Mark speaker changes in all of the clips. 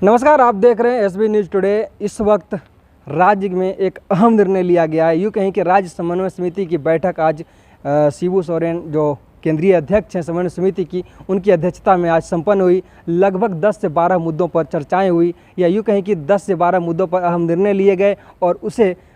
Speaker 1: नमस्कार, आप देख रहे हैं एसबी न्यूज़ टुडे। इस वक्त राज्य में एक अहम निर्णय लिया गया है। यूँ कहीं कि राज्य समन्वय समिति की बैठक आज शिबू सोरेन जो केंद्रीय अध्यक्ष हैं समन्वय समिति की, उनकी अध्यक्षता में आज संपन्न हुई। लगभग 10 से 12 मुद्दों पर चर्चाएं हुई, या यूँ कहीं कि 10 से 12 मुद्दों पर अहम निर्णय लिए गए और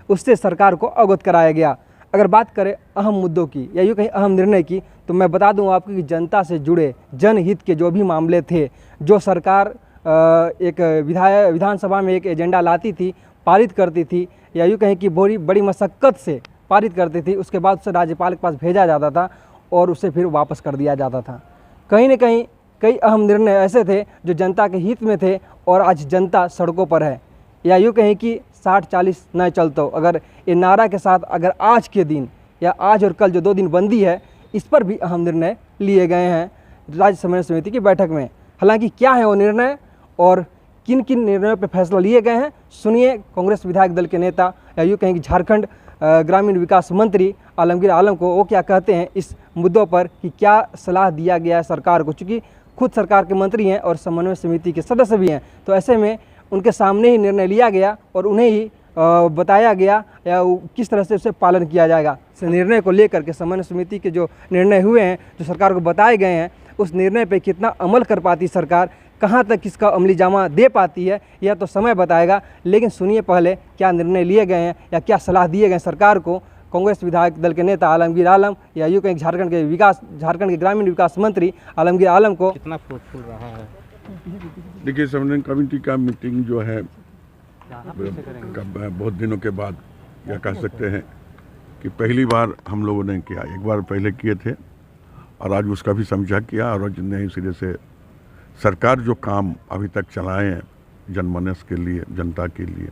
Speaker 1: उससे सरकार को अवगत कराया गया। अगर बात करें अहम मुद्दों की या यूँ कहीं अहम निर्णय की, तो मैं बता दूं आपको कि जनता से जुड़े जनहित के जो भी मामले थे, जो सरकार एक विधानसभा में एक एजेंडा लाती थी, पारित करती थी, या यूँ कहीं कि बड़ी मशक्क़त से पारित करती थी, उसके बाद उसे राज्यपाल के पास भेजा जाता था और उसे फिर वापस कर दिया जाता था। कहीं न कहीं कई अहम निर्णय ऐसे थे जो जनता के हित में थे और आज जनता सड़कों पर है। या यूँ कहीं कि 60-40 न चलतो, अगर ये नारा के साथ अगर आज के दिन या आज और कल जो 2 दिन बंदी है, इस पर भी अहम निर्णय लिए गए हैं राज्य समन्वय समिति की बैठक में। हालांकि क्या है वो निर्णय और किन किन निर्णयों पर फैसला लिए गए हैं, सुनिए कांग्रेस विधायक दल के नेता या यूँ कहीं कि झारखंड ग्रामीण विकास मंत्री आलमगीर आलम को, वो क्या कहते हैं इस मुद्दों पर कि क्या सलाह दिया गया है सरकार को। चूँकि खुद सरकार के मंत्री हैं और समन्वय समिति के सदस्य भी हैं, तो ऐसे में उनके सामने ही निर्णय लिया गया और उन्हें ही बताया गया या किस तरह से उसे पालन किया जाएगा। इस निर्णय को लेकर के समन्वय समिति के जो निर्णय हुए हैं, जो सरकार को बताए गए हैं, उस निर्णय पे कितना अमल कर पाती सरकार, कहाँ तक इसका अमली जामा दे पाती है, यह तो समय बताएगा। लेकिन सुनिए पहले क्या निर्णय लिए गए हैं या क्या सलाह दिए गए सरकार को कांग्रेस विधायक दल के नेता आलमगीर आलम या यूँ कहीं झारखंड के ग्रामीण विकास मंत्री आलमगीर आलम को।
Speaker 2: कितना फ्रूटफुल रहा है।
Speaker 3: देखिए, समन्वय कमेटी का मीटिंग जो है बहुत दिनों के बाद या कह सकते हैं कि पहली बार हम लोगों ने किया। एक बार पहले किए थे और आज उसका भी समीक्षा किया और आज नए सिरे से सरकार जो काम अभी तक चलाए हैं जनमानस के लिए, जनता के लिए,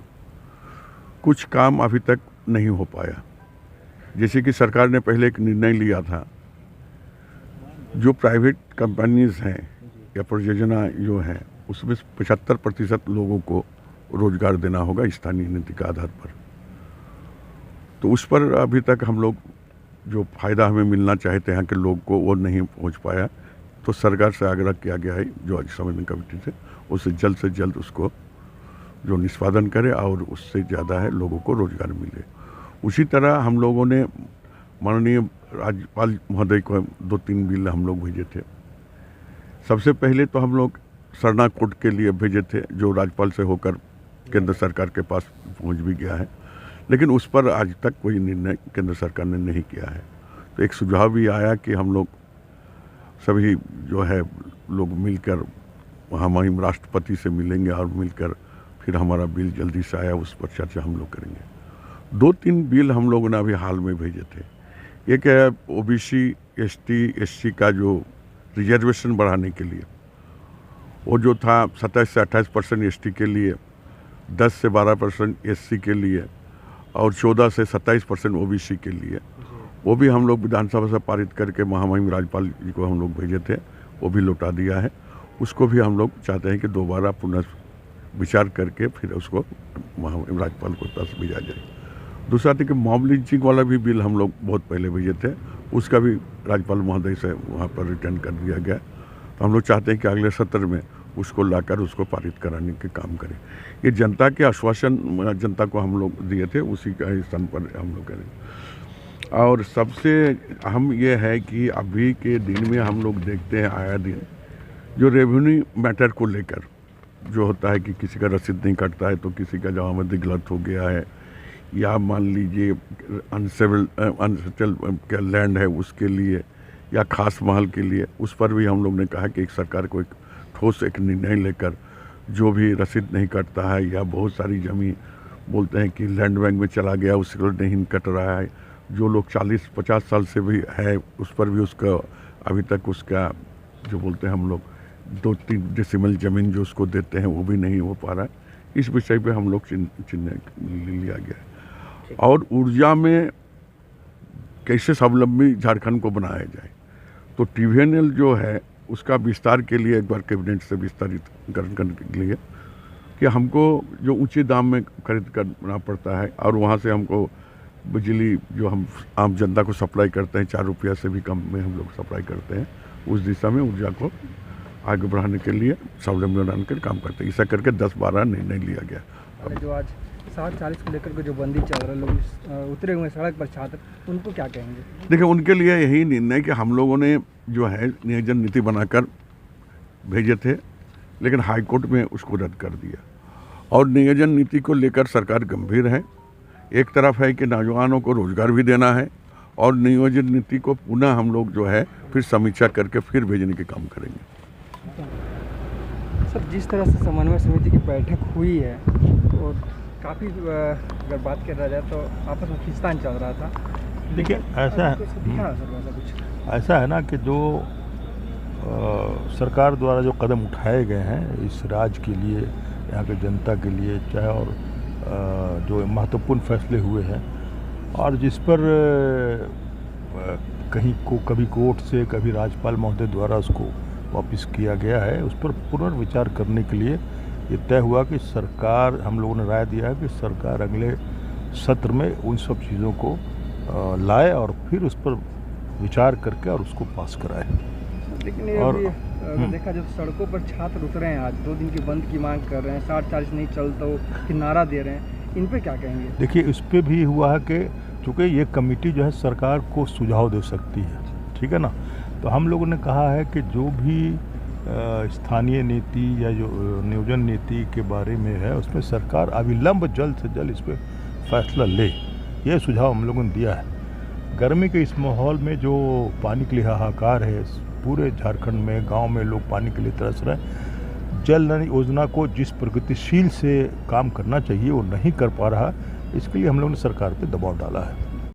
Speaker 3: कुछ काम अभी तक नहीं हो पाया। जैसे कि सरकार ने पहले एक निर्णय लिया था, जो प्राइवेट कंपनीज हैं या परियोजना जो हैं, उसमें 75% लोगों को रोजगार देना होगा स्थानीय नीति के आधार पर। तो उस पर अभी तक हम लोग जो फ़ायदा हमें मिलना चाहते हैं कि लोग को, वो नहीं पहुंच पाया। तो सरकार से आग्रह किया गया है जो आज समन्वय कमेटी से जल्द उसको जो निष्पादन करे और उससे ज़्यादा है लोगों को रोजगार मिले। उसी तरह हम लोगों ने माननीय राज्यपाल महोदय को 2-3 बिल हम लोग भेजे थे। सबसे पहले तो हम लोग सरना कोड के लिए भेजे थे, जो राज्यपाल से होकर केंद्र सरकार के पास पहुंच भी गया है, लेकिन उस पर आज तक कोई निर्णय केंद्र सरकार ने नहीं किया है। तो एक सुझाव भी आया कि हम लोग सभी जो है लोग मिलकर वहाँ राष्ट्रपति से मिलेंगे और मिलकर फिर हमारा बिल जल्दी से आया, उस पर चर्चा हम लोग करेंगे। 2-3 बिल हम लोगों ने अभी हाल में भेजे थे। एक है ओबीसी ST का जो रिजर्वेशन बढ़ाने के लिए, वो जो था 27 से 28% ST के लिए, 10 से 12% SC के लिए और 14 से 27% OBC के लिए। वो भी हम लोग विधानसभा से पारित करके महामहिम राज्यपाल जी को हम लोग भेजे थे, वो भी लौटा दिया है। उसको भी हम लोग चाहते हैं कि दोबारा पुनः विचार करके फिर उसको महामहिम राज्यपाल को पास भेजा जाए। दूसरा था कि मॉब लिंचिंग वाला भी बिल हम लोग बहुत पहले भेजे थे, उसका भी राज्यपाल महोदय से वहाँ पर रिटर्न कर दिया गया। तो हम लोग चाहते हैं कि अगले सत्र में उसको लाकर उसको पारित कराने के काम करें। ये जनता के आश्वासन जनता को हम लोग दिए थे, उसी का स्थान पर हम लोग करें। और सबसे अहम ये है कि अभी के दिन में हम लोग देखते हैं आया दिन जो रेवेन्यू मैटर को लेकर जो होता है कि किसी का रसीद नहीं कटता है, तो किसी का जमाबंदी गलत हो गया है, या मान लीजिए अनसेटल का लैंड है उसके लिए, या खास महल के लिए, उस पर भी हम लोग ने कहा कि एक सरकार को एक ठोस एक निर्णय लेकर जो भी रसीद नहीं कटता है, या बहुत सारी ज़मीन बोलते हैं कि लैंड बैंक में चला गया उसको नहीं कट रहा है, जो लोग 40-50 साल से भी है उस पर भी उसका अभी तक उसका जो बोलते हैं हम लोग 2-3 डेसिमल ज़मीन जो उसको देते हैं वो भी नहीं हो पा रहा है। इस विषय पे हम लोग चिन्ह लिया गया है। और ऊर्जा में कैसे स्वावलंबी झारखंड को बनाया जाए, तो TVNL जो है उसका विस्तार के लिए एक बार कैबिनेट से विस्तारित करने के लिए कि हमको जो ऊंचे दाम में खरीद करना पड़ता है और वहाँ से हमको बिजली जो हम आम जनता को सप्लाई करते हैं 4 रुपया से भी कम में हम लोग सप्लाई करते हैं, उस दिशा में ऊर्जा को आगे बढ़ाने के लिए स्वावलंबी बनाने के लिए काम करते हैं। ऐसा करके 10-12 निर्णय लिया गया।
Speaker 1: और जो आज 60-40 को लेकर के जो बंदी चल रहा है, लोग उतरे हुए सड़क पर छात्र, उनको क्या कहेंगे?
Speaker 3: देखिए, उनके लिए यही निर्णय कि हम लोगों ने जो है नियोजन नीति बनाकर भेजे थे, लेकिन हाई कोर्ट में उसको रद्द कर दिया। और नियोजन नीति को लेकर सरकार गंभीर है। एक तरफ है कि नौजवानों को रोजगार भी देना है, और नियोजन नीति को पुनः हम लोग जो है फिर समीक्षा करके फिर भेजने के काम करेंगे।
Speaker 1: सर, जिस तरह से समन्वय समिति की बैठक हुई है और काफ़ी अगर बात कर रहा जाए तो आपस में खींचतान चल रहा था।
Speaker 2: देखिए, ऐसा है, ऐसा है ना कि जो सरकार द्वारा जो कदम उठाए गए हैं इस राज्य के लिए, यहाँ की जनता के लिए, चाहे और जो महत्वपूर्ण फैसले हुए हैं, और जिस पर कभी कोर्ट से, कभी राज्यपाल महोदय द्वारा उसको वापस किया गया है, उस पर पुनर्विचार करने के लिए ये तय हुआ कि सरकार, हम लोगों ने राय दिया है कि सरकार अगले सत्र में उन सब चीज़ों को लाए और फिर उस पर विचार करके और उसको पास कराए।
Speaker 1: लेकिन ये
Speaker 2: और
Speaker 1: अगर देखा जाए तो सड़कों पर छात्र उतरे हैं, आज 2 दिन की बंद की मांग कर रहे हैं, 60-40 नहीं चलता हो कि नारा दे रहे हैं, इन पे क्या कहेंगे?
Speaker 2: देखिए, इस पे भी हुआ है कि चूँकि ये कमेटी जो है सरकार को सुझाव दे सकती है, ठीक है ना। तो हम लोगों ने कहा है कि जो भी स्थानीय नीति या जो नियोजन नीति के बारे में है, उसमें सरकार अविलंब जल्द से जल्द इस पर फैसला ले, ये सुझाव हम लोगों ने दिया है। गर्मी के इस माहौल में जो पानी के लिए हाहाकार है, पूरे झारखंड में गांव में लोग पानी के लिए तरस रहे हैं। जल नल योजना को जिस प्रगतिशील से काम करना चाहिए वो नहीं कर पा रहा, इसके लिए हम लोगों ने सरकार पे दबाव डाला है।